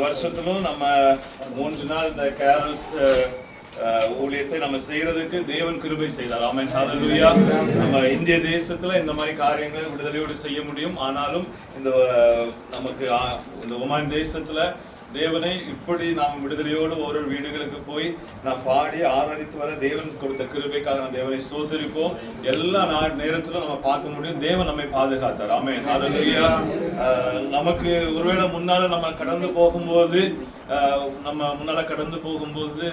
வருஷத்திலும் நம்ம 3 நாள் இந்த கேரல்ஸ் ஊழியத்தை நம்ம செய்யறதுக்கு தேவன் கிருபை செய்தார். ஆமென், ஹல்லேலூயா. நம்ம இந்திய தேசத்துல இந்த மாதிரி காரியங்களை விடுதலையோடு செய்ய முடியும். ஆனாலும் இந்த நமக்கு இந்த ஒமான் தேசத்துல தேவனை இப்படி நாம் விடுதலையோடு ஒரு வீடுகளுக்கு போய் நாம் பாடி ஆராதித்து வர தேவன் கொடுத்த கிருபைக்காக நாம் தேவனை ஸ்தோத்திரிப்போம். எல்லா நேரத்திலும் நம்ம பார்க்க முடியும் தேவன் நம்மை பாதுகாத்தார். ஆமென், ஹல்லேலூயா. நமக்கு ஒருவேளை முன்னால நம்ம கடந்து போகும்போது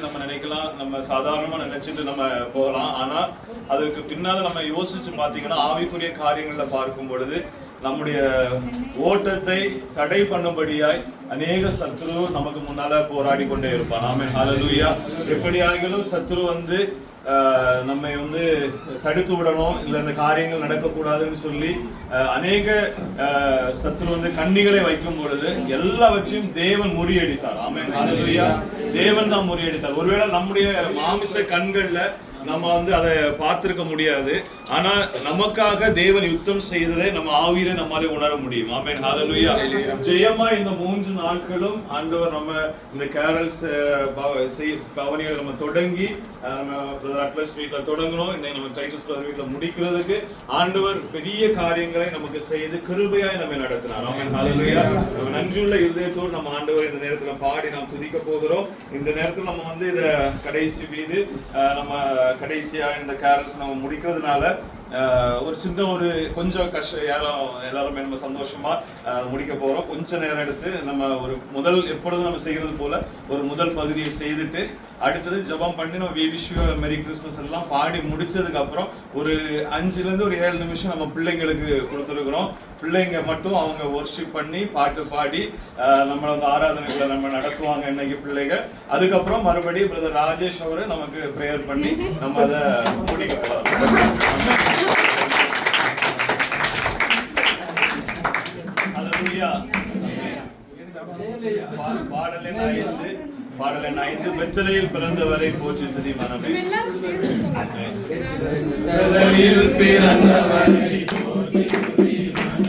நம்ம நினைக்கலாம், நம்ம சாதாரணமா நினைச்சிட்டு நம்ம போகலாம். ஆனா அதுக்கு பின்னால நம்ம யோசிச்சு பார்த்தீங்கன்னா ஆவிக்குரிய காரியங்கள்ல பார்க்கும் பொழுது நம்முடைய ஓட்டத்தை தடை பண்ணும்படியாய் அநேக சத்துரு நமக்கு முன்னால போராடி கொண்டே இருப்பான். ஆமென், ஹல்லேலூயா. எப்படியாகிலும் சத்துரு நம்மை தடுத்து விடணும், இல்ல இந்த காரியங்கள் நடக்கக்கூடாதுன்னு சொல்லி அநேக சத்துரு கண்ணிகளை வைக்கும் பொழுது எல்லாவற்றையும் தேவன் முறியடித்தார். ஆமென், ஹல்லேலூயா. தேவன் தான் முறியடித்தார். ஒருவேளை நம்முடைய மாமிச கண்கள்ல நம்ம அதை பார்த்திருக்க முடியாது. ஆனா நமக்காக தேவன் யுத்தம் செய்ததை நம்ம ஆவியில நம்மாலே உணர முடியும். ஆமென், ஹல்லேலூயா. ஜெயமா இந்த 3 நாட்களும் ஆண்டவர் நம்ம இந்த கேரல்ஸ் பவனியை நம்ம தொடங்கி அட்லஸ் வீட்ல தொடங்கணும். இன்னைக்கு நம்ம டைட்டஸ் வீட்ல முடிக்கிறதுக்கு ஆண்டவர் பெரிய காரியங்களை நமக்கு செய்து கிருபையாய் நம்ம நடத்தினார். ஆமென், ஹல்லேலூயா. நம்ம நன்றியுள்ள இருதயத்தோடு நம்ம ஆண்டவர் இந்த நேரத்துல பாடி நாம் துதிக்க போகிறோம். இந்த நேரத்துல நம்ம இத கடைசி வீடு நம்ம கடைசியா இந்த கேரல்ஸ் நம்ம முடிக்கிறதுனால ஒரு சின்ன கொஞ்சம் எல்லாருமே நம்ம சந்தோஷமா முடிக்க போறோம். கொஞ்ச நேரம் எடுத்து நம்ம எப்பொழுதும் நம்ம செய்யறது போல ஒரு முதல் பகுதியை செய்துட்டு அடுத்தது ஜெபம் பண்ணி நம்ம we wish you merry Christmas எல்லாம் பாடி முடிச்சதுக்கு அப்புறம் ஒரு 5 to 7 நிமிஷம் நம்ம பிள்ளைங்களுக்கு கொடுத்துருக்குறோம். பிள்ளைங்க மட்டும் அவங்க வொர்ஷிப் பண்ணி பாட்டு பாடி நம்மள ஆராதனைகளை நம்ம நடத்துவாங்க இன்னைக்கு பிள்ளைங்க. அதுக்கப்புறம் மறுபடியும் பிரதர் ராஜேஷ் அவரு நமக்கு பிரேயர் பண்ணி நம்ம அதை முடிக்க போறோம். பாடல் 5 பெத்தலேயில் பிறந்தவரை போற்றி துதி மனமே. பெத்தலேயில் பிறந்தவரை போற்றி துதி மனமே.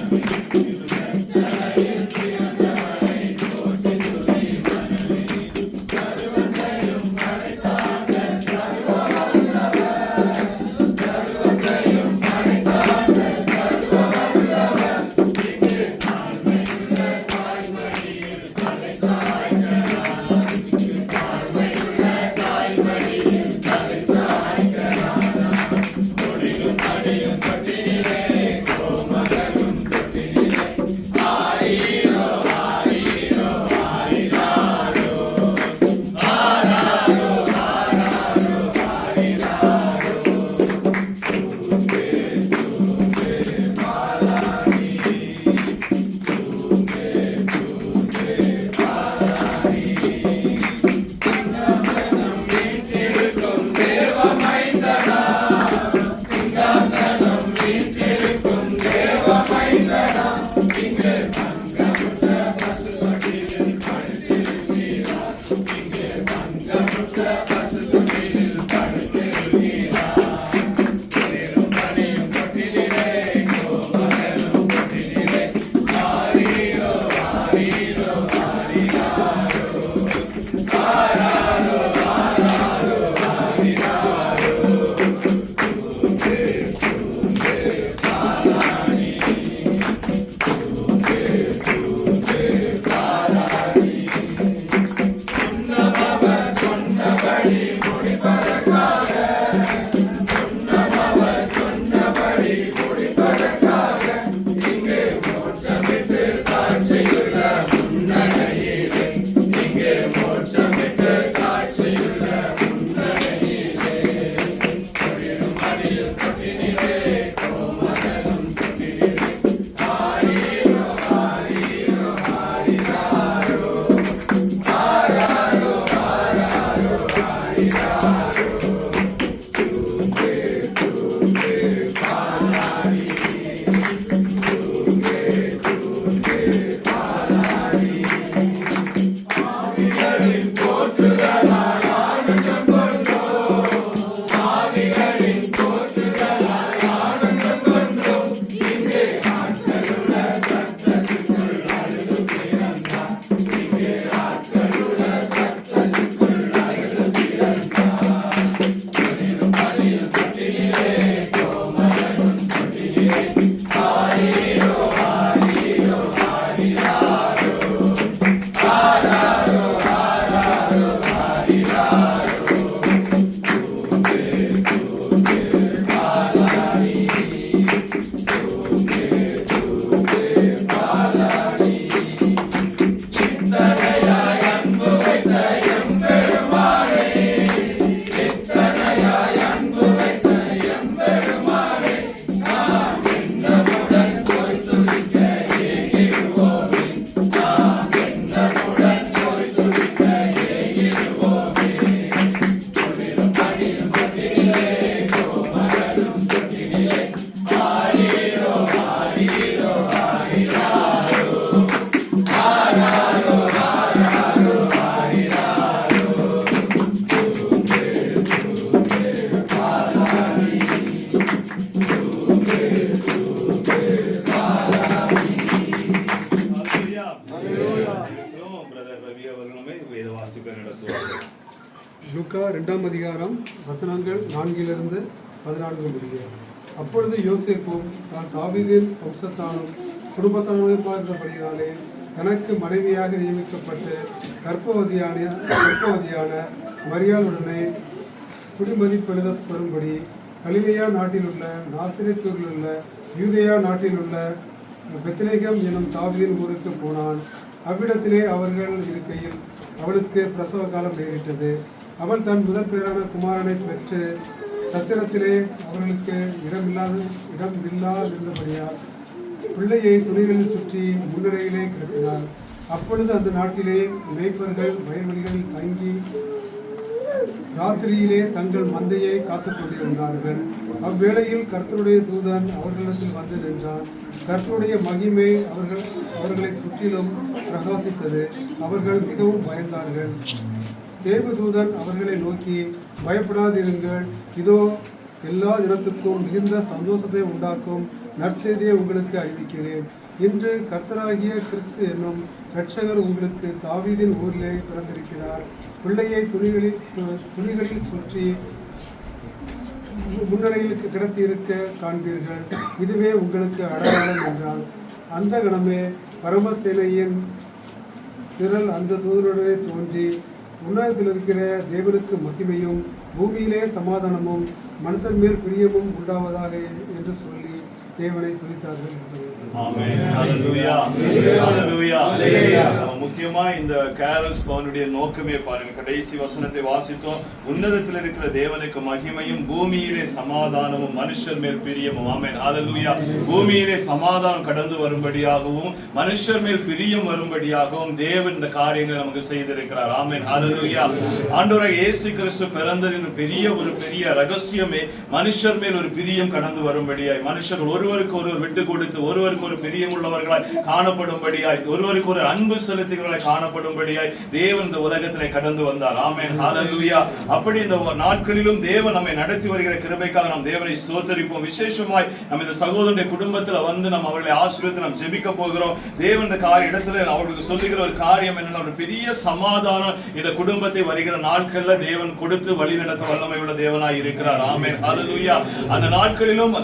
லூக்கா 2ஆம் அதிகாரம் வசனங்கள் 4-14 முடிய. அப்பொழுது யோசேப்பும் தான் தாவீதின் வம்சத்தானும் குடும்பத்தானுமா இருந்தபடியினாலே தனக்கு மனைவியாக நியமிக்கப்பட்டு கர்ப்பவதியான மரியாளுடனே குடிமதிப்பெழுதப்படும்படி கலிலேயா நாட்டிலுள்ள நாசரேத்தூரிலுள்ள யூதேயா நாட்டிலுள்ள பெத்லெகேம் எனும் தாவீதின் ஊருக்கு போனான். அவ்விடத்திலே அவர்கள் இருக்கையில் அவளுக்கு பிரசவ காலம் நேரிட்டது. அவள் தன் முதற் பேரான குமாரனை பெற்று சத்திரத்திலே அவர்களுக்கு இடமில்லாதிருந்தபடியால் பிள்ளையை துணிகளில் சுற்றி முன்னிலையிலே கிடத்தினார். அப்பொழுது அந்த நாட்டிலே மேய்ப்பர்கள் வயல்வெளிகளில் தங்கி ராத்திரியிலே தங்கள் மந்தையை காத்துக் கொண்டிருந்தார்கள். அவ்வேளையில் கர்த்தருடைய தூதன் அவர்களிடத்தில் வந்து நின்றான். கர்த்தருடைய மகிமை அவர்களை சுற்றிலும் பிரகாசித்தது. அவர்கள் மிகவும் பயந்தார்கள். தேவதூதன் அவர்களை நோக்கி, பயப்படாதிருங்கள், இதோ எல்லா இனத்துக்கும் மிகுந்த சந்தோஷத்தை உண்டாக்கும் நற்செய்தியை உங்களுக்கு அறிவிக்கிறேன். இன்று கர்த்தராகிய கிறிஸ்து என்னும் இரட்சகர் உங்களுக்கு தாவீதின் ஊரிலே பிறந்திருக்கிறார். பிள்ளையை துணிகளில் சுற்றி முன்னணிகளுக்கு கிடத்தி இருக்க காண்பீர்கள். இதுவே உங்களுக்கு அடையாளம் என்றான். அந்த கணமே பரமசேனையின் திரள் அந்த தூதனுடனே தோன்றி, உன்னதத்தில் இருக்கிற தேவனுக்கு மகிமையும் பூமியிலே சமாதானமும் மனுஷன் மேல் பிரியமும் உண்டாவதாக என்று சொல்லி தேவனை துதித்தார்கள். முக்கியமா இந்த கேரல்ஸ் பவனுடைய நோக்கமே பாருங்க. கடைசி வசனத்தை வாசித்தோம். உன்னதத்தில் இருக்கிற தேவனுக்கு மகிமையும் பூமியிலே சமாதானமும் மனுஷர் மேல் பிரியமும். ஆமென். ஹல்லேலூயா. பூமியிலே சமாதானம் கடந்து வரும்படியாகவும் மனுஷர் மேல் பிரியம் வரும்படியாகவும் தேவன் இந்த காரியங்களை நமக்கு செய்திருக்கிறார். ஆமென். ஹல்லேலூயா. ஆண்டவராகிய இயேசு கிறிஸ்து பிறந்ததின் பெரிய ரகசியமே மனுஷர் மேல் ஒரு பிரியம் கடந்து வரும்படியாய், மனுஷர் ஒருவருக்கு ஒருவர் விட்டு கொடுத்து ஒருவருக்கு ஒரு பிரியமுள்ளவர்களாய் காணப்படும்படியாய், ஒருவருக்கு ஒரு அன்பு செலுத்துகிறவர்களாய் காணப்படும்படியாய் தேவன் இந்த உலகத்திலே கடந்து வந்தார். ஆமென். ஹல்லேலூயா. அப்படி இந்த நாட்களிலும் தேவன் நம்மை நடத்தி வருகிற கிருபைக்காக நாம் தேவனை ஸ்தோத்திரிப்போம். விசேஷமாய் நம்ம இந்த சகோதரனுடைய குடும்பத்துல வந்து நம்ம அவர்களை ஆசீர்வதித்து நாம் ஜெபிக்க போகிறோம். தேவன் இந்த இடத்துல அவர்களுக்கு சொல்லுகிற ஒரு காரியம் என்னன்னா, ஒரு பெரிய சமாதானம் இந்த குடும்பத்தை வருகிற நாட்கள்ல தேவன் கொடுத்து வழி நடத்த வல்லமை உள்ள தேவனாய் இருக்கிறார். ஆமென். ஹல்லேலூயா. அந்த நாட்களிலும்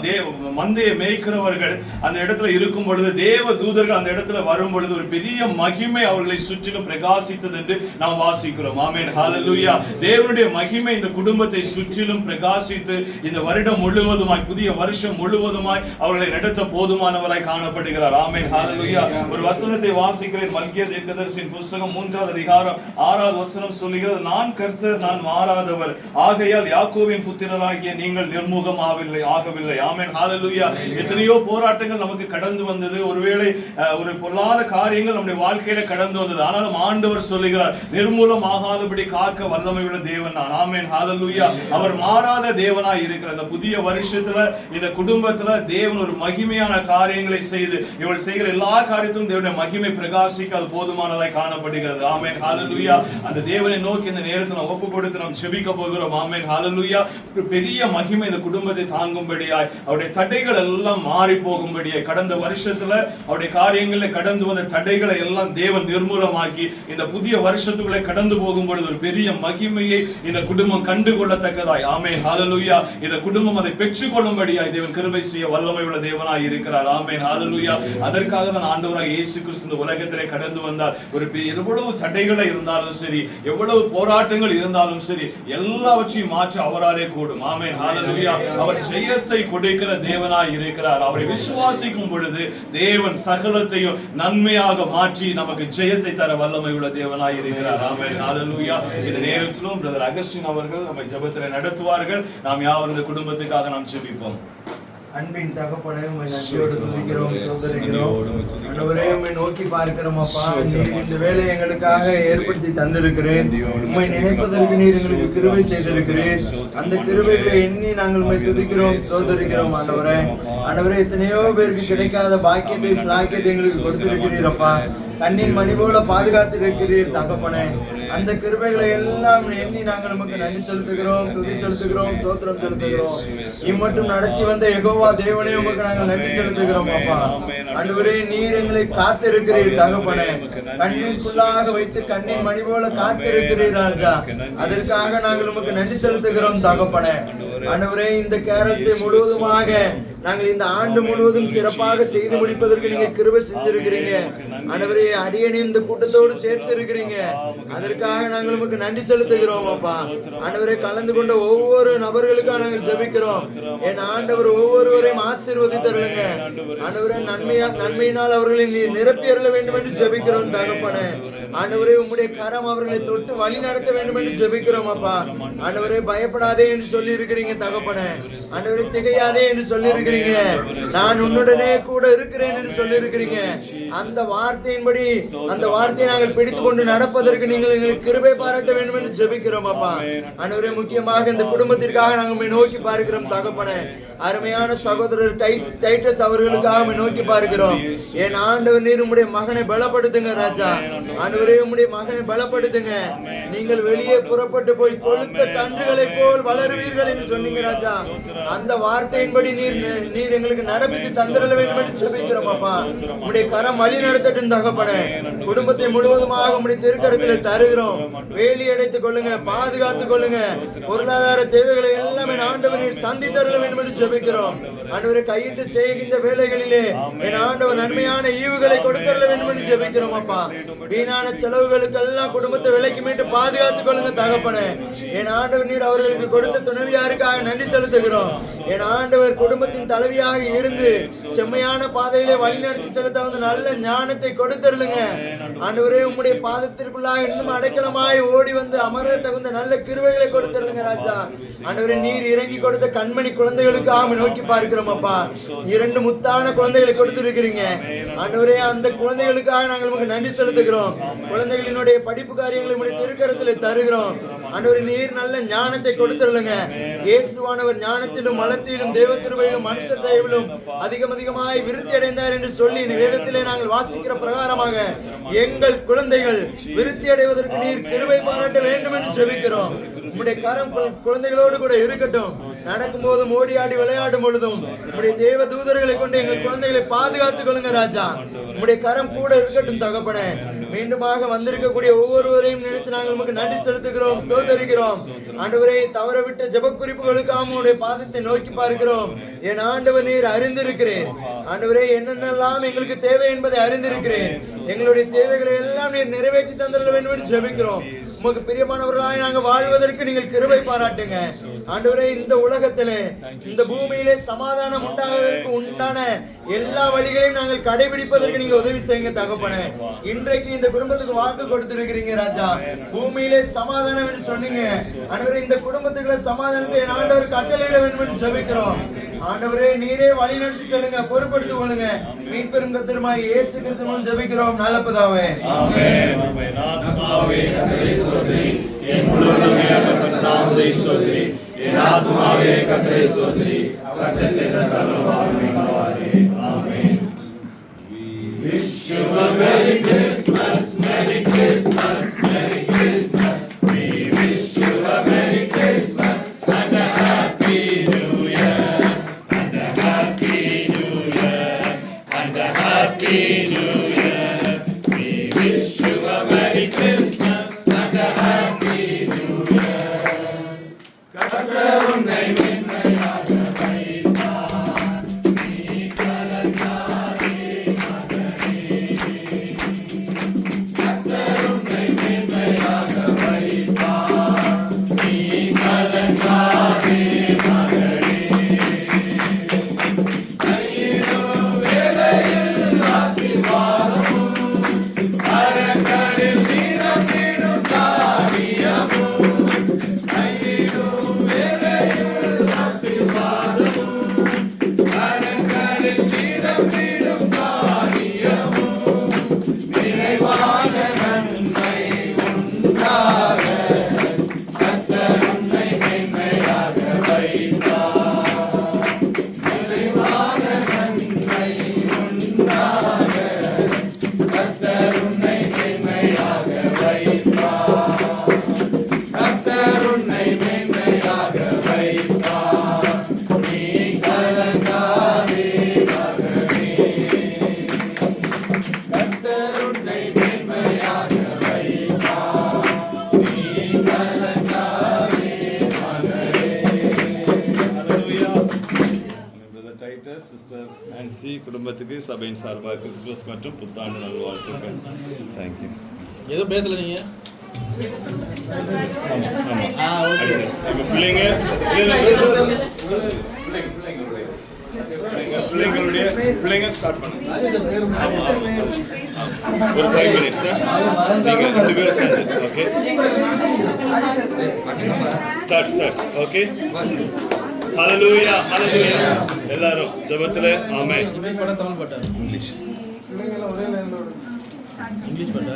மந்தையை மேய்க்கிறவர்கள் அந்த இடத்துல இருக்கும் பொழுது, தேவ தூதர்கள் அந்த இடத்துல வரும் பொழுது ஒரு பெரிய மகிமை அவர்களை சுற்றிலும் பிரகாசித்தது என்று நாம் வாசிக்கிறோம். ஆமென். ஹல்லேலூயா. தேவனுடைய மகிமை இந்த குடும்பத்தை சுற்றிலும் பிரகாசித்து இந்த வருடம் முழுவதுமாய், புதிய வருஷம் முழுவதுமாய் அவர்களை நடத்த போதுமானவராய் காணப்படுகிறார். ஆமென். ஹல்லேலூயா. ஒரு வசனத்தை வாசிக்கிறேன். மல்கியா தீர்க்கதரிசியின் புத்தகம் 3ஆம் அதிகாரம் 6ஆவது வசனம் சொல்லுகிறது, நான் கர்த்தர், நான் மாறாதவர், ஆகையால் யாக்கோபின் புத்திரராகிய நீங்கள் நிர்மூகம் ஆகவில்லை. ஆமென். ஹல்லேலூயா. எத்தனையோ போராட்டங்கள் நமக்கு கடந்து வந்தது. ஒருவேளை ஒரு பொல்லாத காரியங்கள் நம்முடைய வாழ்க்கையில கடந்து வந்தது. ஆனாலும் ஆண்டவர் சொல்லுகிறார், நிர்மூலம் ஆகாதபடி காக்க வல்லமை உள்ள தேவன் நான். ஆமென். ஹல்லேலூயா. அவர் மாறாத தேவனாய் இருக்கிறார். இந்த புதிய வருஷத்துல இந்த குடும்பத்துல தேவன் ஒரு மகிமையான காரியங்களை செய்து இவள் செய்கிற எல்லா காரியத்திலும் தேவனுடைய மகிமை பிரகாசிக்க அது போதுமானதாய் காணப்படுகிறது. ஆமென். ஹல்லேலூயா. அந்த தேவனை நோக்கி இந்த நேரத்தில் நாம் ஒப்பு கொடுத்து நாம் ஜெபிக்க போகிறோம். ஆமென். ஹல்லேலூயா. பெரிய மகிமை இந்த குடும்பத்தை தாங்கும்படியாய், அவருடைய தடைகள் எல்லாம் மாறி போகும்படியாய், கடந்த வருஷத்துல அவருடைய காரியங்களை கடந்து வந்த தடைகளை எல்லாம் தேவன் நிர்மூலமாக்கி இந்த புதிய வருஷத்துக்குள்ளே கடந்து போகும்பொழுது ஒரு பெரிய மகிமையை இந்த குடும்பம் கண்டு கொள்ளத்தக்கதாய், ஆமென். ஹல்லேலூயா, இந்த குடும்பம் அதை பெற்றுக் கொள்ளும்படியாய் தேவன் கிருபை செய்ய வல்லமை உள்ள தேவனாய் இருக்கிறார். ஆமென். ஹல்லேலூயா. அதற்காக தான் ஆண்டவராகிய இயேசு கிறிஸ்து இந்த உலகத்திலே கடந்து வந்தார். ஒரு எவ்வளவு தடைகளை இருந்தாலும் சரி, எவ்வளவு போராட்டங்கள் இருந்தாலும் சரி, எல்லாவற்றையும் மாற்ற அவராலே கூடும். ஆமென். ஹல்லேலூயா. அவர் ஜெயத்தை கொடுக்கிற தேவனாய் இருக்கிறார். அவரை விசுவாசிக்கும் பொழுது தேவன் சகலத்தையும் நன்மையாக மாற்றி நமக்கு ஜெயத்தை தர வல்லமை உள்ள தேவனாய் இருக்கிறார். ஆமென். ஹல்லேலூயா. இந்த நேரத்திலும் பிரதர் அகஸ்டின் அவர்கள் நம்மை ஜெபத்திலே நடத்துவார்கள். நாம் யாவரும் இந்த குடும்பத்துக்காக நாம் ஜெபிப்போம். அன்பின் தகப்பனே, உம்மை நன்றியோடு துதிக்கிறோம், சோதரிக்கிறோம். ஆண்டவரே, உம்மை நோக்கி பார்க்கிறோம் அப்பா. நீர் இந்த வேலையை எங்களுக்காக ஏற்படுத்தி தந்திருக்கிறேன். உம்மை நினைப்பதற்கு நீர் எங்களுக்கு கிருபை செய்திருக்கிறேன். அந்த கிருபைகளை எண்ணி நாங்கள் உம்மை துதிக்கிறோம், சோதரிக்கிறோம். ஆண்டவரே, எத்தனையோ பேருக்கு கிடைக்காத பாக்கியத்தை ஸ்லாக்கியத்தை எங்களுக்கு கொடுத்திருக்கிறீர் அப்பா. கண்ணின் மணி போல பாதுகாத்து இருக்கிறீர் தகப்பனே. அந்த கிருபைகளை எல்லாம் எண்ணி நாங்கள் உமக்கு நன்றி செலுத்துகிறோம், துதி செலுத்துகிறோம், ஸ்தோத்திரம் செலுத்துகிறோம். இம்மட்டும் நடத்தி வந்த யெகோவா தேவனே உமக்கு நாங்கள் நன்றி செலுத்துகிறோம் அப்பா. ஆண்டவரே, நீர் எங்களை காத்திருக்கிறீர் தகப்பனே. கண்ணிற்குள்ளாக வைத்து கண்ணின் மணி போல காத்திருக்கிறீர் ராஜா. அதற்காக நாங்கள் உமக்கு நன்றி செலுத்துகிறோம் தகப்பனே. ஆண்டவரே, இந்த கேரல்ஸை முழுவதுமாக நாங்கள் இந்த ஆண்டு முழுவதும் சிறப்பாக செய்து முடிப்பதற்கு நீங்க கிருபை செஞ்சிருக்கிறீங்க. ஆண்டவரே, அடியனையும் இந்த கூட்டத்தோடு சேர்த்து இருக்கிறீங்க. அதற்காக நாங்கள் உமக்கு நன்றி செலுத்துகிறோம் அப்பா. ஆண்டவரே, கலந்து கொண்ட ஒவ்வொரு நபர்களுக்காக நாங்கள் ஜெபிக்கிறோம். என் ஆண்டவர் ஒவ்வொருவரையும் ஆசீர்வதித்தருளுங்க. ஆண்டவரே, நன்மையினால் அவர்களை நீ நிரப்பி அருள வேண்டும் என்று ஜெபிக்கிறோம் தகப்பனே. ஆண்டவரே, உம்முடைய கரம் அவர்களை தொட்டு வழி நடத்த வேண்டும் என்று ஜெபிக்கிறோம் அப்பா. ஆண்டவரே, பயப்படாதே என்று சொல்லி இருக்கிறீங்க தகப்பனே. ஆண்டவரே, திகையாதே என்று சொல்லி இருக்கிறீங்க. நான் உன்னுடனே கூட இருக்கிறேன் என்று சொல்லி இருக்கிறீங்க. அந்த வார்த்தையின்படி அந்த வார்த்தையை நாங்கள் பிடித்துக் கொண்டு நடப்பதற்கு நீங்கள் எங்களுக்கு கிருபை பாராட்ட வேண்டும் என்று ஜெபிக்கிறோம் அப்பா. ஆண்டவரே, முக்கியமாக இந்த குடும்பத்திற்காக நாங்கள் நோக்கி பார்க்கிறோம் தகப்பனே. அருமையான சகோதரர் டைட்டஸ் அவர்களுக்காக நோக்கி பார்க்கிறோம். என் ஆண்டவர், நீர் உம்முடைய மகனை பலப்படுத்துங்க ராஜா. ஆண்டவரே, உம்முடைய மகனை பலப்படுத்துங்க. நீங்கள் வெளியே புறப்பட்டு போய் கொழுத்த கன்றுகளை போல் வளருவீர்கள் என்று சொன்னீங்க ராஜா. அந்த வார்த்தையின்படி நீர் எங்களுக்கு நடப்பித்து தந்திரல வேண்டும் என்று ஜெபிக்கிறோம் அப்பா. உம்முடைய கரம் வழி நடத்தட்டும் தகப்பனே. குடும்பத்தை முழுவதுமாக உம்முடைய திருக்கரத்தில் தருகிறோம். வேலி அடைத்துக் கொள்ளுங்க, பாதுகாத்துக் கொள்ளுங்க. பொருளாதார தேவைகளை எல்லாம் என் ஆண்டவர் நீர் சந்தித்தருள வேண்டும் என்று ஜெபிக்கிறோம். ஆண்டவரை, கையிட்டு செய்கின்ற வேலைகளிலே என் ஆண்டவர் நன்மையான ஈவுகளை கொடுத்தருள வேண்டும் என்று ஜெபிக்கிறோம் அப்பா. வீணான செலவுகளுக்கு எல்லாம் குடும்பத்தை விலைக்கு மீட்டு பாதுகாத்துக் கொள்ளுங்க தகப்பனே. என் ஆண்டவர் நீர் அவர்களுக்கு கொடுத்த துணைவியாருக்காக நன்றி செலுத்துகிறோம். என் ஆண்டவர் குடும்பத்தின் தலைவியாக இருந்து செம்மையான பாதையிலே வழிநடத்தி செலுத்த வந்து நல்ல ஞானத்தை கொடுத்தருளுங்க. ஆண்டவரே, உம்முடைய பாதத்திற்குள்ளாக இன்னும் அடைக்கலமாய் ஓடி வந்து அமர தகுந்த நல்ல கிருபைகளை கொடுத்தருளுங்க ராஜா. ஆண்டவரே, நீர் இறங்கி கொடுத்த கண்மணி குழந்தைகளுக்காக நோக்கி பார்க்கிறோம் அப்பா. 2 முத்தான குழந்தைகளை கொடுத்திருக்கிறீங்க ஆண்டவரே. அந்த குழந்தைகளுக்காக நாங்கள் உங்களுக்கு நன்றி செலுத்துகிறோம். குழந்தைகளினுடைய படிப்பு காரியங்களை உம்முடைய திருக்கரத்தில் தருகிறோம். ஆண்டவரே, நீர் நல்ல ஞானத்தை கொடுத்தருளுங்க. இயேசுவானவர் ஞானத்திலும் வளர்த்தியிலும் தேவ கிருபையிலும் மனுஷர் தயவிலும் அதிகமாய் விருத்தி அடைந்தார் என்று சொல்லி வேதத்திலே நாங்கள் வாசிக்கிற பிரகாரமாக எங்கள் குழந்தைகள் விருத்தி அடைவதற்கு நீர் கிருபை பாராட்ட வேண்டும் என்று ஜெபிக்கிறோம். உம்முடைய கரம் குழந்தைகளோடு கூட இருக்கட்டும். நடக்கும் போதும் ஓடி ஆடி விளையாடும் பொழுதும் உம்முடைய தேவ தூதர்களை கொண்டு எங்கள் குழந்தைகளை பாதுகாத்துக் கொள்ளுங்க ராஜா. உம்முடைய கரம் கூட இருக்கட்டும் தகப்பனே. மீண்டுமாக வந்திருக்கக்கூடிய ஒவ்வொருவரையும் நினைத்து நாங்கள் உமக்கு நன்றி செலுத்துகிறோம், ஸ்தோத்திரிக்கிறோம். ஆண்டவரே, தவறவிட்ட ஜெப குறிப்புகளுக்காக உம்முடைய பாதத்தை நோக்கி பார்க்கிறோம். என் ஆண்டவர் நீர் அறிந்திருக்கிறேன். ஆண்டவரே, என்னென்னலாம் எங்களுக்கு தேவை என்பதை அறிந்திருக்கிறேன். எங்களுடைய தேவைகளை எல்லாம் நீர் நிறைவேற்றி தந்திர வேண்டும் என்று ஜெபிக்கிறோம். உமக்கு பிரியமானவர்களாய் நாங்கள் வாழ்வதற்கு நீங்கள் கிருபை பாராட்டுங்க ஆண்டவரே. இந்த உலகத்திலே இந்த பூமியிலே சமாதானம் உண்டாவதற்கு உண்டான எல்லா வழிகளையும் நாங்கள் கடைபிடிப்பதற்கு நீங்க உதவி செய்யுங்க தகப்பனே. இன்றைக்கு இந்த குடும்பத்துக்கு வாக்கு கொடுத்திருக்கிறீங்க ராஜா. பூமியிலே சமாதானம் என்று சொன்னீங்க ஆண்டவரே. இந்த குடும்பத்துக்குள்ள சமாதானத்தை என் ஆண்டவர் கட்டளையிட வேண்டும் என்று ஜெபிக்கிறோம். ஆண்டவரே, நீரே வழி நடத்தி சொல்லுங்க, பொறுப்படுத்திக் கொள்ளுங்க. மீட்பெரும் கர்த்தருமாகிய இயேசு கிறிஸ்து மூலம் ஜெபிக்கிறோம் நல்ல பிதாவே. ஆமென். ஆமென். ஆத்மாவே கர்த்தரை ஸ்தோத்திரி, என் உள்ளமே அவர் நாமத்தை ஸ்தோத்திரி. என் ஆத்மாவே கர்த்தரை ஸ்தோத்திரி, கர்த்தர் செய்த சகல உபகாரங்களுக்காக. ஆமென். Wish you a Merry Christmas, Merry Christmas, Merry Christmas. We wish you a Merry Christmas and a Happy New Year, and a Happy New Year, and a Happy New Year. We wish you a Merry Christmas and a Happy New Year. கர்த்தர் உன்னை மென்மையாக வைத்தார். நீ மகிழ்ச்சி. குடும்பத்துக்கு சபையின் சார்பாக Christmas மற்றும் புத்தாண்டு நல்வாழ்த்துக்கள். தேங்க்யூ. ஏதோ பேசல நீங்க. பிள்ளைங்க ஸ்டார்ட் பண்ணுங்க. ஒரு 5 minutes நீங்க 2 பேரும் சேர்ந்து. Okay, start. ஓகே, ஹalleluya ஹalleluya. எல்லாரும் ஜெபத்துல ஆமென். இங்கிலீஷ் பாட்டா தமிழ் பாட்டா? இங்கிலீஷ். இங்கிலீஷ் பாட்டா?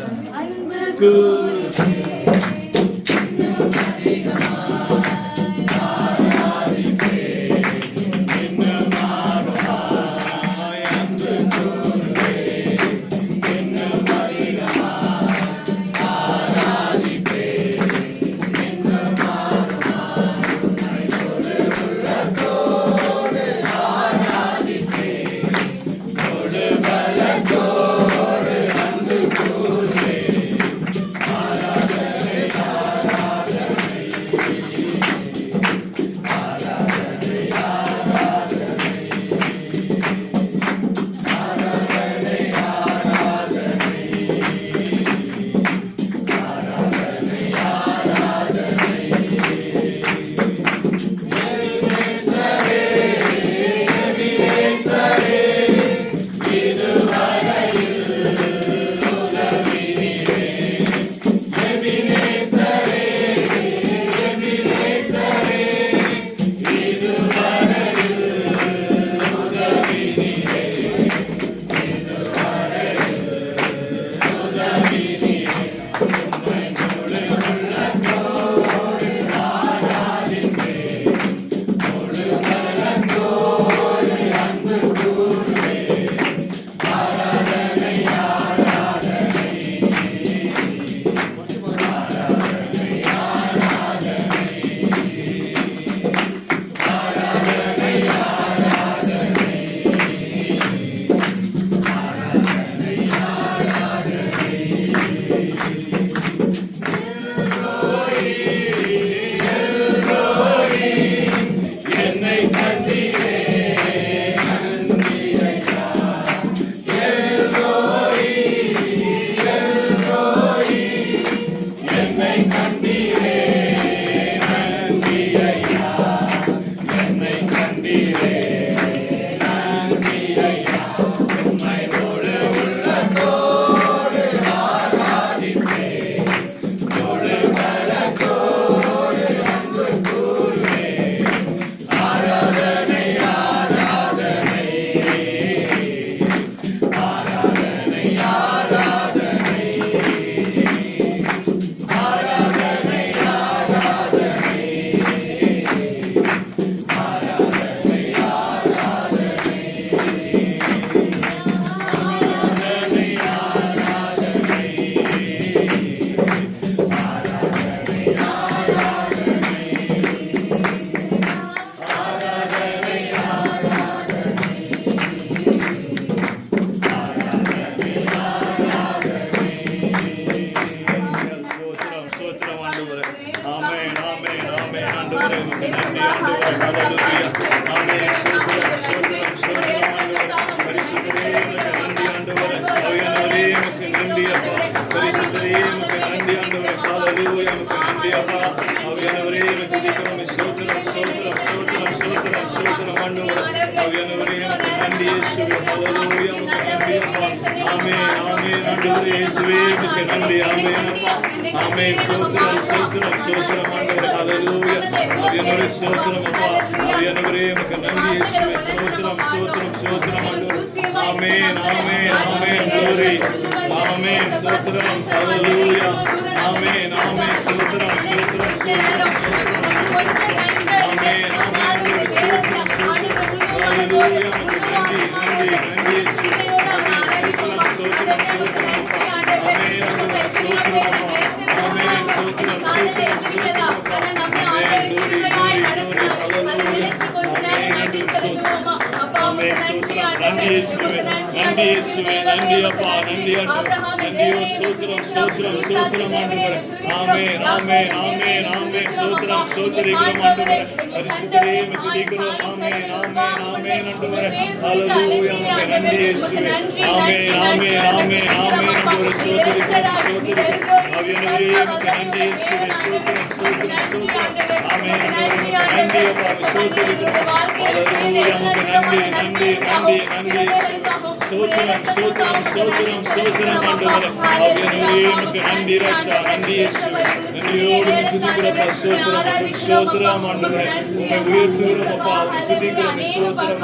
பரிசுத்தரே உம்மை துதிக்கிறோம். ஆமென் ஆமென் ஆமென் ஆண்டவரே. ஹalleluya உமக்கு நன்றி இயேசுவே. ஆமென் ஆமென் ஆமென் ஆமென் ஆண்டவரே. ஸ்தோத்திரிக்கிறோம் ஸ்தோத்திரிக்கிறோம். ஆவியானவரே உமக்கு நன்றி இயேசுவே. ஸ்தோத்திரம் ஸ்தோத்திரம் ஸ்தோத்திரம். ஆமென் ஆண்டவரே நன்றி அப்பா ஸ்தோத்திரிக்கிறோம். ஹalleluya உமக்கு நன்றி நன்றி நன்றி நன்றி இயேசுவே. ஸ்தோத்திரம் ஸ்தோத்திரம் ஸ்தோத்திரம் ஸ்தோத்திரம் ஆண்டவரே. ஆவியானவரே உமக்கு நன்றி ராஜா நன்றி இயேசுவே. நன்றியோடு துதிக்கிறோம் ஸ்தோத்திரம் ஸ்தோத்திரம் ஆண்டவரே. உம்மை உயர்த்துகிறோம் அப்பா துதிக்கிறோம் ஸ்தோத்திரம்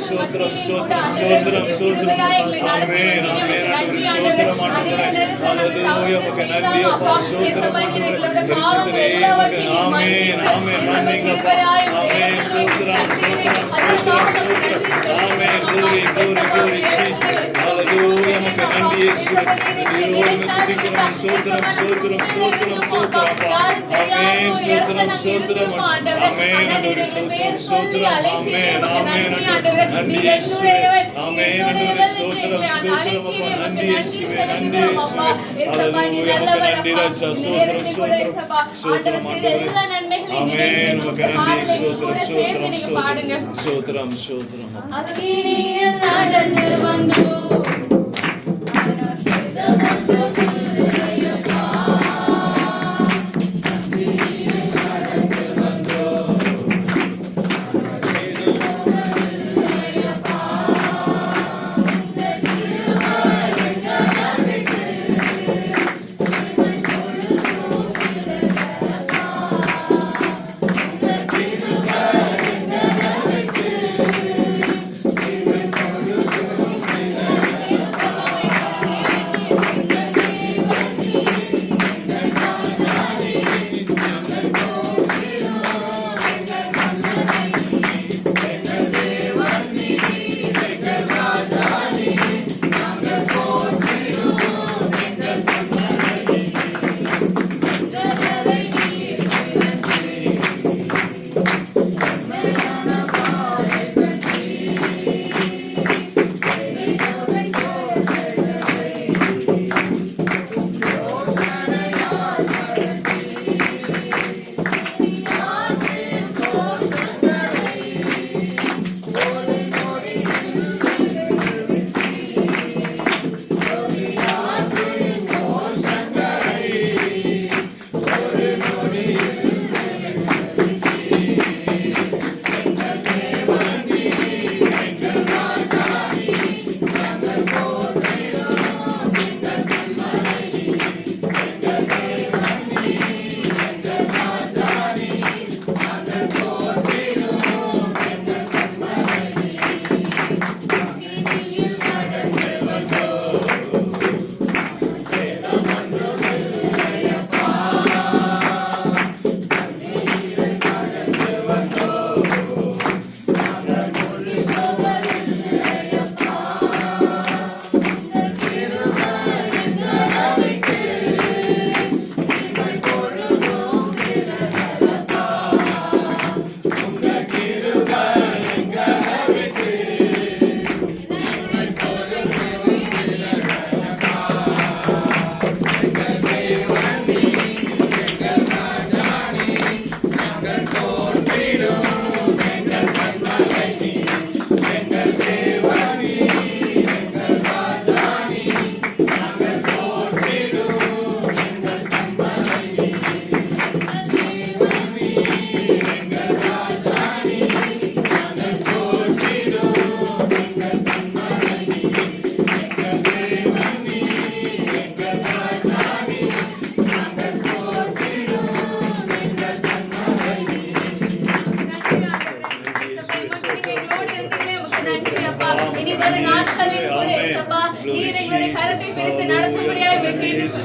ஸ்தோத்திரம் ஸ்தோத்திரம் ஸ்தோத்திரம் ஸ்தோத்திரம். ஆமென் ஆமென் ஆண்டவரே ஸ்தோத்திரம் ஆண்டவரே. ஹalleluya உமக்கு நன்றி அப்பா ஸ்தோத்திரம் ஆண்டவரே. பரிசுத்தரே உமக்கு ஆமென் ஆமென் நன்றிங்க அப்பா. ஆமென் ஸ்தோத்திரம் ஸ்தோத்திரம் ஸ்தோத்திரம் ஸ்தோத்திரம். ஆமென் glory glory glory Jesus. ஹalleluya உமக்கு நன்றி இயேசுவே. நன்றியோடு துதிக்கிறோம் ஸ்தோத்திரம் ஸ்தோத்திரம் ஸ்தோத்திரம் ஸ்தோத்திரம் அப்பா. ஆமென் ஸ்தோத்திரம் ஸ்தோத்திரம் ஆமென் ஆண்டவரே ஸ்தோத்திரம் ஸ்தோத்திரம் ஆமென் ஆமென் ஆண்டவரே நன்றி இயேசுவே. ஆமென் ஆண்டவரே ஸ்தோத்திரம் ஸ்தோத்திரம் அப்பா நன்றி இயேசுவே நன்றி இயேசுவே. ஹalleluya உமக்கு நன்றி ராஜா ஸ்தோத்திரம் ஸ்தோத்திரம் ஸ்தோத்திரம் ஆண்டவரே. ஆமென் உமக்கு நன்றி ஸ்தோத்திரம் ஸ்தோத்திரம் ஸ்தோத்திரம் ஸ்தோத்திரம் ஸ்தோத்திரம். அக்கினியில் நடந்து வந்தோம்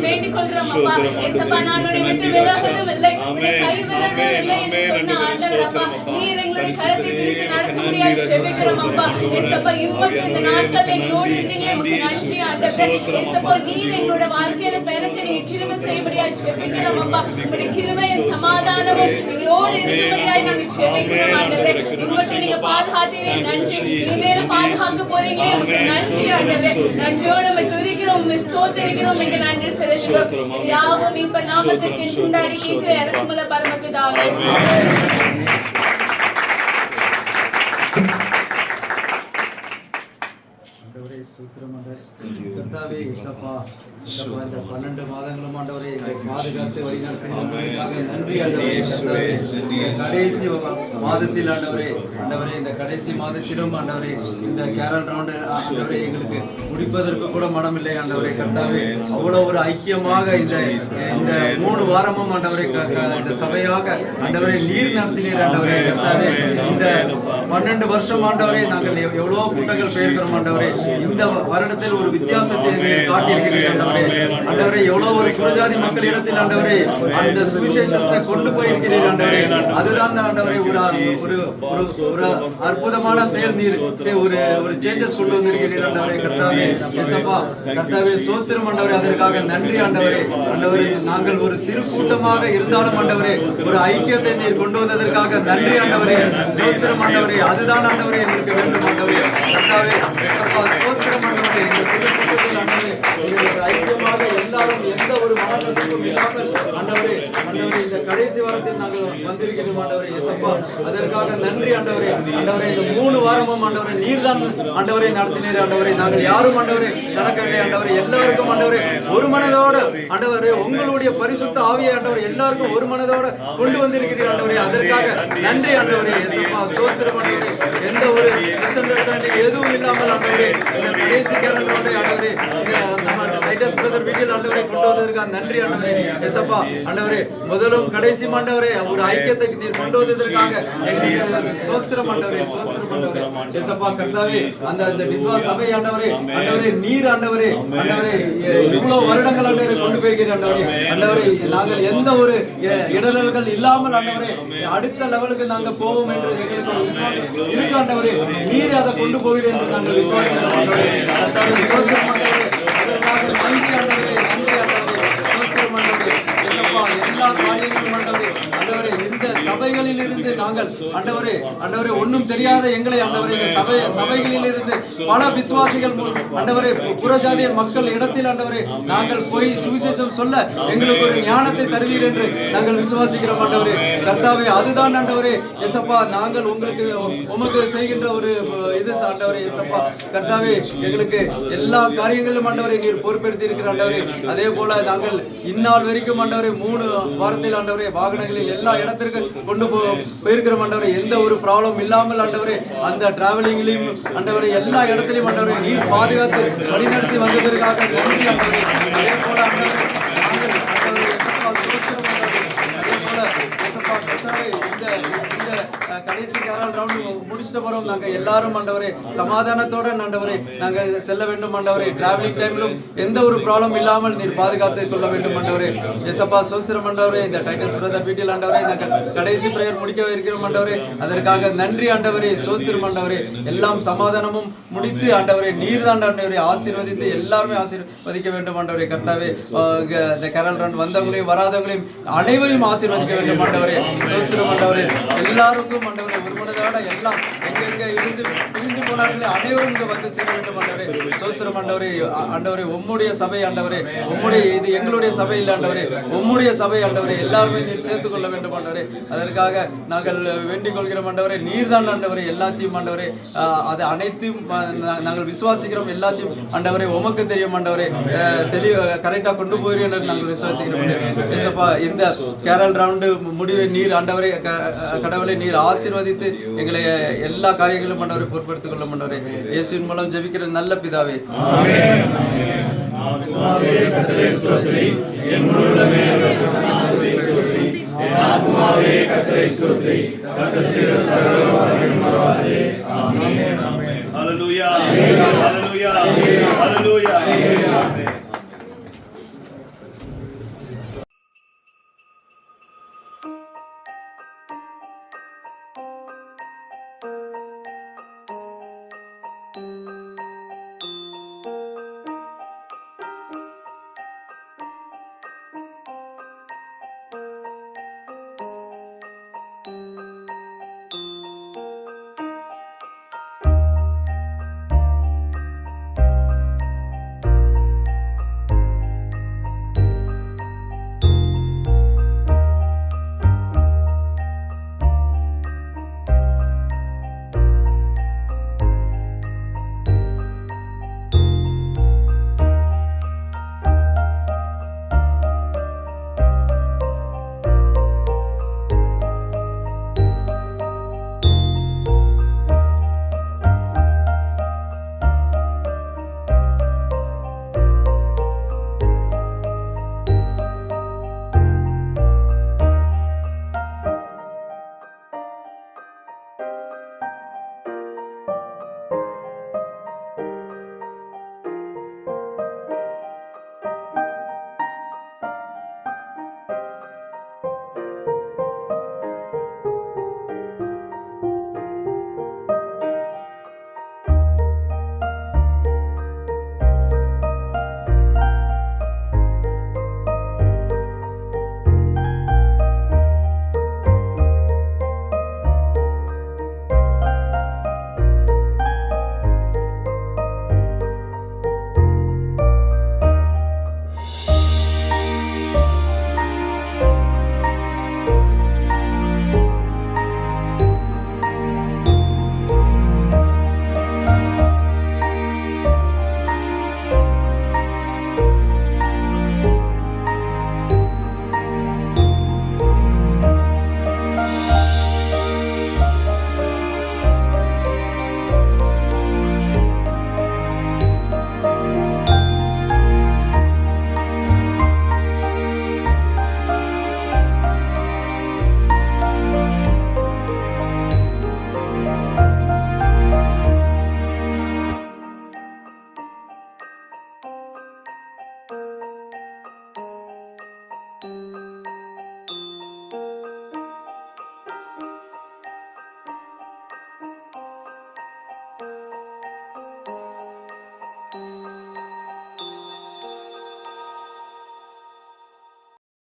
வேண்டிக் கொள்கிறோம் அப்பா. ஏசப்பா, நான் உன்னை விட்டு விலகுவதும் இல்லை, உன்னை கைவிடுவதும் இல்லை என்று சொன்ன ஆண்டவர் அப்பா, நீர் எங்களுடைய கரத்தை பிடித்து நடத்தும்படியாய் ஜெபிக்கிறோம் அப்பா. ஏசப்பா, இம்மட்டும் இந்த நாட்கள் எங்களோடு இருந்தீங்களே, உமக்கு நன்றி ஆண்டவரே. ஏசப்பா, நீர் எங்களோட வாழ்க்கையில பெருத்து நீங்க கிருபை செய்யும்படியாய் ஜெபிக்கிறோம் அப்பா. உங்களுடைய கிருபையும் சமாதானமும் எங்களோடு இருக்கும்படியாய் நாங்க ஜெபிக்கிறோம் ஆண்டவரே. இம்மட்டும் நீங்க பாதுகாத்தீங்க, நன்றி. இனிமேலும் பாதுகாக்க போறீங்களே, உமக்கு நன்றி ஆண்டவரே. நன்றியோடு உம்மை துதிக்கிறோம், உம்மை ஸ்தோத்திரிக்கிறோம், உமக்கு நன்றி செலுத்துகிறோம். யாவும் இப்ப நாமத்துக்கு கொண்டாடி கேட்கிற இறக்குமுள்ள பரமபிதாவே. கர்த்தாவே இயேசப்பா, இந்த 12 மாதங்களும் ஆண்டவரே எங்களை பாதுகாத்து வழிநடத்தினதற்காக நன்றி ஆண்டவரே. கர்த்தாவே, இந்த கடைசி மாதத்தில் ஆண்டவரே இந்த கடைசி மாதத்திலும் ஆண்டவரே இந்த கேரல் ரவுண்டு ஆண்டவரே எங்களுக்கு முடிப்பதற்கு கூட மனமில்லை ஆண்டவரே. கர்த்தாவே, அவ்வளவு ஒரு ஐக்கியமாக இந்த 3 வாரமும் ஆண்டவரே இந்த சபையாக ஆண்டவரே நீர் நடத்தினீர் ஆண்டவரே. கர்த்தாவே, இந்த 12 வருஷம் ஆண்டவரே நாங்கள் எவ்வளவோ கூட்டங்கள் போயிருக்கிறோம் ஆண்டவரே. இந்த வருடத்தில் ஒரு வித்தியாசத்தை காட்டியிருக்கிறீர்கள் ஆண்டவரே. ஆண்டவரே, எவ்வளவு ஒரு புறஜாதி மக்களிடத்தில் ஆண்டவரே அந்த சுவிசேஷத்தை கொண்டு போயிருக்கிறீர் ஆண்டவரே. அதுதான் ஆண்டவரே ஒரு அற்புதமான செயல். நீர் ஒரு சேஞ்சஸ் கொண்டு வந்திருக்கிறீர் ஆண்டவரே. கர்த்தாவே இயேசப்பா, கர்த்தாவே ஸ்தோத்திரம் ஆண்டவரே. அதற்காக நன்றி ஆண்டவரே. ஆண்டவரே, நாங்கள் ஒரு சிறு கூட்டமாக இருந்தாலும் ஆண்டவரே ஒரு ஐக்கியத்தை நீர் கொண்டு வந்ததற்காக நன்றி ஆண்டவரே. ஸ்தோத்திரம் ஆண்டவரே. அதுதான் ஆண்டவரே எங்களுக்கு வேண்டும் ஆண்டவரே. கர்த்தாவே இயேசப்பா, ஸ்தோத்திரம் ஆண்டவரே. இந்த சிறு கூட்டத்தில் ஆண்டவரே ஐக்கியமாக எல்லாரும் எந்த ஒரு மனக்கசப்பும் இல்லாமல் ஆண்டவரே இந்த கடைசி வாரத்தில் நாங்கள் வந்திருக்கிறோம் ஆண்டவரே. இயேசப்பா, அதற்காக நன்றி ஆண்டவரே. ஆண்டவரே, இந்த 3 வாரமும் ஆண்டவரே நீர்தான் ஆண்டவரை நடத்தினீர் ஆண்டவரே. நாங்கள் யாரும் ஆண்டவரே நடக்கவில்லை ஆண்டவரே. எல்லாருக்கும் ஆண்டவரே ஒரு மனதோடு ஆண்டவரே உங்களுடைய பரிசுத்த ஆவியை ஆண்டவரே எல்லாருக்கும் ஒரு மனதோடு கொண்டு வந்திருக்கிறீர் ஆண்டவரே. அதற்காக நன்றி ஆண்டவரே. இயேசப்பா, ஸ்தோத்திரம் ஆண்டவரே. எந்த ஒரு எதுவும் இல்லாமல் ஆண்டவரே இந்த கடைசி காலங்களோட ஆண்டவரே நம்ம டைட்டஸ் பிரதர் வீட்டில் ஆண்டவரை கொண்டு வந்ததற்காக நன்றி ஆண்டவரே. இயேசப்பா, ஆண்டவரே முதலும் கடைசி ஆண்டவரே ஒரு ஐக்கியத்தை நீர் கொண்டு வந்ததற்காக எங்களுக்கு ஸ்தோத்திரம் ஆண்டவரே. ஸ்தோத்திரம் ஆண்டவரே. இயேசப்பா, கர்த்தாவே அந்த விசுவாச சபை ஆண்டவரே நீர் ஆண்டவரே இவ்வளவு வருடங்கள் ஆண்டவரை கொண்டு போயிருக்கிறீர் ஆண்டவரே. ஆண்டவரே, நாங்கள் எந்த ஒரு இடர்கள் இல்லாமல் ஆண்டவரே அடுத்த லெவலுக்கு நாங்கள் போவோம் என்று எங்களுக்கு ஒரு விசுவாசம் இருக்கு ஆண்டவரே. நீர் அதை கொண்டு போகிறேன் என்று நாங்கள் விசுவாசிக்கிறோம் ஆண்டவரே. கர்த்தாவே ஸ்தோத்திரம் ஆண்டவரே. அதற்காக நன்றி ஆண்டவரே. நன்றி ஆண்டவரே. ஸ்தோத்திரம் ஆண்டவரே. இயேசப்பா, எல்லா காரியங்களும் ஆண்டவரே இந்த சபைகளில் இருந்து நாங்கள் ஆண்டவரே ஒன்றும் தெரியாத எங்களை ஆண்டவரே இந்த சபைகளில் இருந்து பல விசுவாசிகள் ஆண்டவரே புறஜாதிய மக்கள் இடத்தில் ஆண்டவரே நாங்கள் போய் சுவிசேஷம் சொல்ல எங்களுக்கு ஒரு ஞானத்தை தருவீர் என்று நாங்கள் விசுவாசிக்கிறோம் ஆண்டவரே. கர்த்தாவே, அதுதான் ஆண்டவரே. இயேசப்பா, நாங்கள் உமக்கு செய்கின்ற ஒரு இது ஆண்டவரே. இயேசப்பா, கர்த்தாவே, எங்களுக்கு எல்லா காரியங்களிலும் ஆண்டவரை நீர் பொறுப்பெடுத்தி இருக்கிற ஆண்டவரே. அதே போல நாங்கள் இந்நாள் வரைக்கும் ஆண்டவரை 3 வாரத்தில் ஆண்டவரே வாகனங்களில் எல்லா இடத்திற்கு கொண்டு போயிருக்கிறோம் ஆண்டவரே. எந்த ஒரு ப்ராப்ளம் இல்லாமல் ஆண்டவரே அந்த டிராவலிங்லையும் ஆண்டவரே எல்லா இடத்திலையும் ஆண்டவரே நீர் பாதுகாத்து வழிநடத்தி வந்ததற்காக நன்றி ஆண்டவரே. அதே போல ஆண்டவரே நாங்கள் ஆண்டவரே இயேசப்பா ஸ்தோத்திரம் ஆண்டவரே. அதே போல இயேசப்பா கர்த்தாவே இந்த கடைசி கேரல் ரவுண்ட் முடிச்சிட்டு போறோம். நாங்கள் எல்லாரும் ஆண்டவரே சமாதானத்தோட ஆண்டவரே நாங்கள் செல்ல வேண்டும் ஆண்டவரே. டிராவலிங் டைம்லும் எந்த ஒரு ப்ராப்ளம் இல்லாமல் நீர் பாதுகாத்து கொள்ள வேண்டும் ஆண்டவரே. இயேசப்பா ஸ்தோத்திரம் ஆண்டவரே. இந்த டைட்டஸ் பிரதர் வீட்டில் ஆண்டவரே நாங்கள் கடைசி பிரேயர் முடிக்க இருக்கிறோம் ஆண்டவரே. அதற்காக நன்றி ஆண்டவரே. ஸ்தோத்திரம் ஆண்டவரே. எல்லாம் சமாதானமும் முடித்து ஆண்டவரே நீர் தான் ஆண்டவரே ஆசீர்வதித்து எல்லாருமே ஆசீர்வதிக்க வேண்டும் ஆண்டவரே. கர்த்தாவே, இந்த கேரல் ரன் வந்தவங்களையும் வராதவங்களையும் அனைவரையும் ஆசீர்வதிக்க வேண்டும் ஆண்டவரே. ஸ்தோத்திரம் ஆண்டவரே. எல்லாருக்கும் ஆண்டவரே ஒரு மனதோட எல்லாம் எங்க இருந்து பிரிந்து போனார்களே அனைவரும் இங்க வந்து சேர வேண்டும் ஆண்டவரே. ஸ்தோத்திரம் ஆண்டவரே. ஆண்டவரே, உம்முடைய சபை ஆண்டவரே இது எங்களுடைய சபை இல்லை ஆண்டவரே. உம்முடைய சபை ஆண்டவரே எல்லாருமே நீர் சேர்த்துக் கொள்ள வேண்டும் ஆண்டவரே. அதற்காக நாங்கள் வேண்டிக் கொள்கிறோம் ஆண்டவரே. நீர் தான் ஆண்டவரே எல்லாத்தையும் ஆண்டவரே அது அனைத்தையும் நாங்கள் விசுவாசிக்கிறோம். எல்லாத்தையும் ஆண்டவரே உமக்கு தெரியும் ஆண்டவரே. கரெக்டா கொண்டு போகிறேன் என்று நாங்கள் விசுவாசிக்கிறோம். ஏசப்பா, இந்த கேரல் ரவுண்டு முடிவை நீர் ஆண்டவரே கடவுளை நீர் ஆசீர்வதித்து எங்களை எல்லா காரியங்களும் ஆண்டவரை பொறுப்படுத்திக் கொள்ள ஆண்டவரே. இயேசுவின் மூலம் ஜெபிக்கிற நல்ல பிதாவே. ஆமென்.